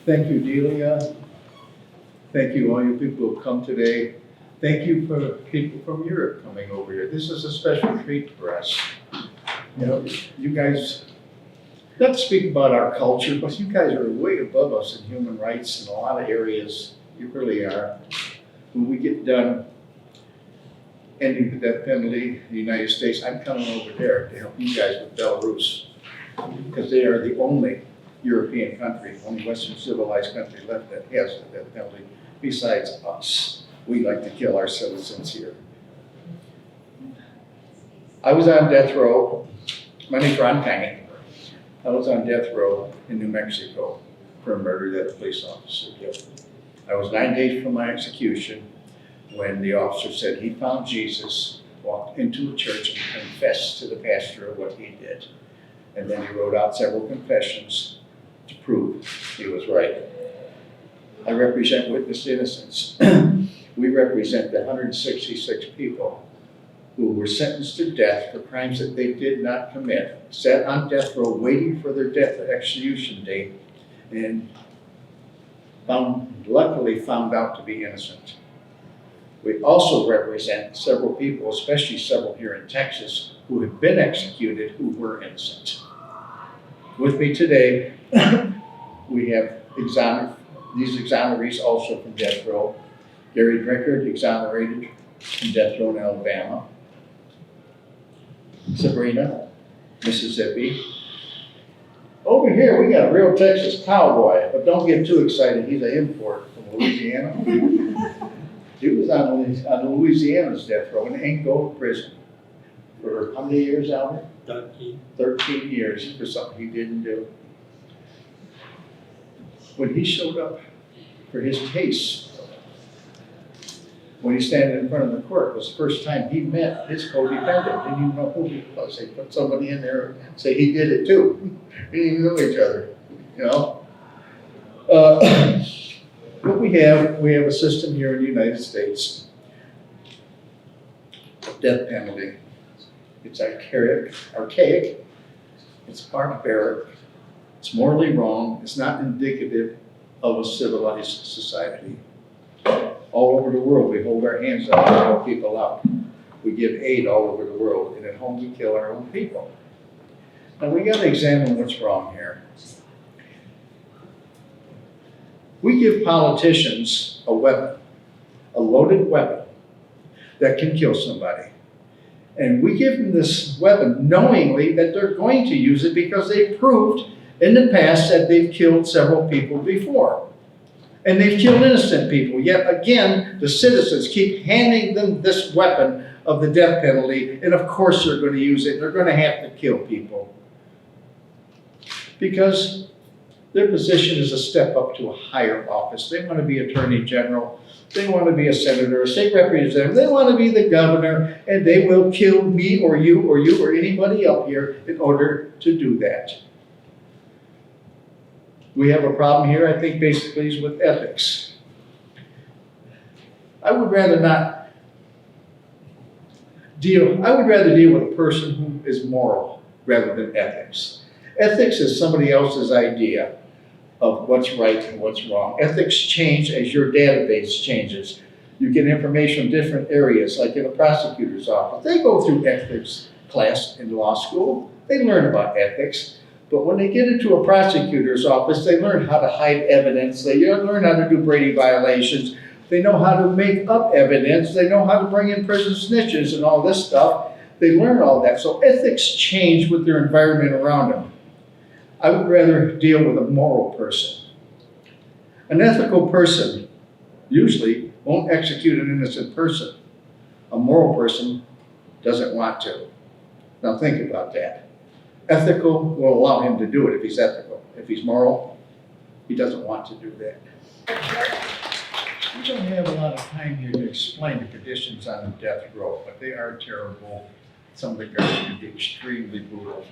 Thank you, Delia. Thank you, all you people who have come today. Thank you for the people from Europe coming over here. This is a special treat for us. You know, you guys, not to speak about our culture, but you guys are way above us in human rights in a lot of areas. You really are. When we get done ending the death penalty in the United States, I'm coming over there to help you guys with Belarus, because they are the only European country, only Western civilized country left that has the death penalty besides us. We like to kill our citizens here. I was on death row. My name's Keine. I was on death row in New Mexico for a murder that a police officer did. I was 9 days from my execution when the officer said he found Jesus, walked into a church and confessed to the pastor of what he did. And then he wrote out several confessions to prove he was right. I represent witness innocence. We represent the 166 people who were sentenced to death for crimes that they did not commit, sat on death row waiting for their death execution date, and luckily found out to be innocent. We also represent several people, especially several here in Texas, who have been executed who were innocent. With me today, we have these exonerees also from death row. Gary Drinkard, exonerated from death row in Alabama. Sabrina, Mississippi. Over here, we got a real Texas cowboy, but don't get too excited. He's an import from Louisiana. He was on Louisiana's death row in Angola prison for how many years, Albert? 13. 13 years for something he didn't do. When he showed up for his case, when he standing in front of the court, was the first time he met his co-defendant. Didn't even know who he was. They put somebody in there and say he did it too. They didn't even know each other, you know. What we have a system here in the United States of death penalty. It's archaic, it's barbaric, it's morally wrong, it's not indicative of a civilized society. All over the world, we hold our hands up and help people out. We give aid all over the world, and at home we kill our own people. Now we gotta examine what's wrong here. We give politicians a weapon, a loaded weapon that can kill somebody. And we give them this weapon knowingly that they're going to use it because they've proved in the past that they've killed several people before. And they've killed innocent people. Yet again, the citizens keep handing them this weapon of the death penalty, and of course they're going to use it. They're going to have to kill people. Because their position is a step up to a higher office. They want to be attorney general. They want to be a senator, a state representative. They want to be the governor, and they will kill me or you or anybody up here in order to do that. We have a problem here, I think, basically is with ethics. I would rather deal with a person who is moral rather than ethics. Ethics is somebody else's idea of what's right and what's wrong. Ethics change as your database changes. You get information from different areas, like in a prosecutor's office. They go through ethics class in law school. They learn about ethics. But when they get into a prosecutor's office, they learn how to hide evidence. They learn how to do Brady violations. They know how to make up evidence. They know how to bring in prison snitches and all this stuff. They learn all that. So ethics change with their environment around them. I would rather deal with a moral person. An ethical person usually won't execute an innocent person. A moral person doesn't want to. Now think about that. Ethical will allow him to do it if he's ethical. If he's moral, he doesn't want to do that. We don't have a lot of time here to explain the conditions on the death row, but they are terrible. Some of the guards can be extremely brutal.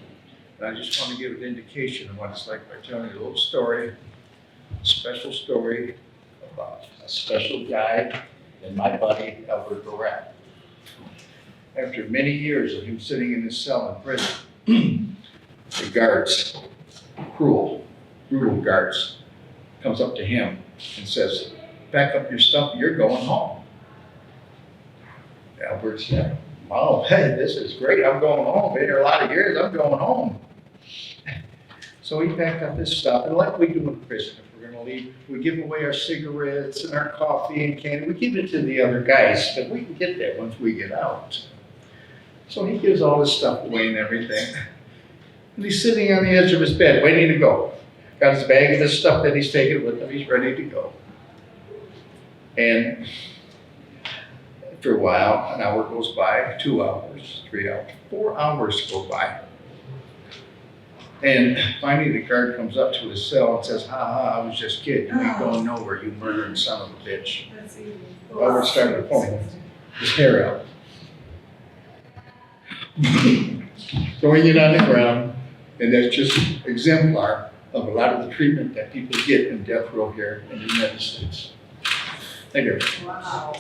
And I just want to give an indication of what it's like by telling you a little story, a special story about a special guy and my buddy, Burrell. After many years of him sitting in his cell in prison, the guards, brutal guards, comes up to him and says, "Pack up your stuff, you're going home." Albert said, "Wow, hey, this is great, I'm going home, been here a lot of years, I'm going home." So he packed up his stuff, and like we do in prison, if we're gonna leave, we give away our cigarettes and our coffee and candy, we keep it to the other guys, but we can get that once we get out. So he gives all his stuff away and everything, and he's sitting on the edge of his bed, waiting to go. Got his bag of the stuff that he's taking with him, he's ready to go. And after a while, an hour goes by, 2 hours, 3 hours, 4 hours go by. And finally the guard comes up to his cell and says, "Ha ha, I was just kidding. You ain't going nowhere, you murdering son of a bitch." Albert started pulling his hair out. Throwing it on the ground, and that's just exemplar of a lot of the treatment that people get in death row here in the United States. Thank you. Wow.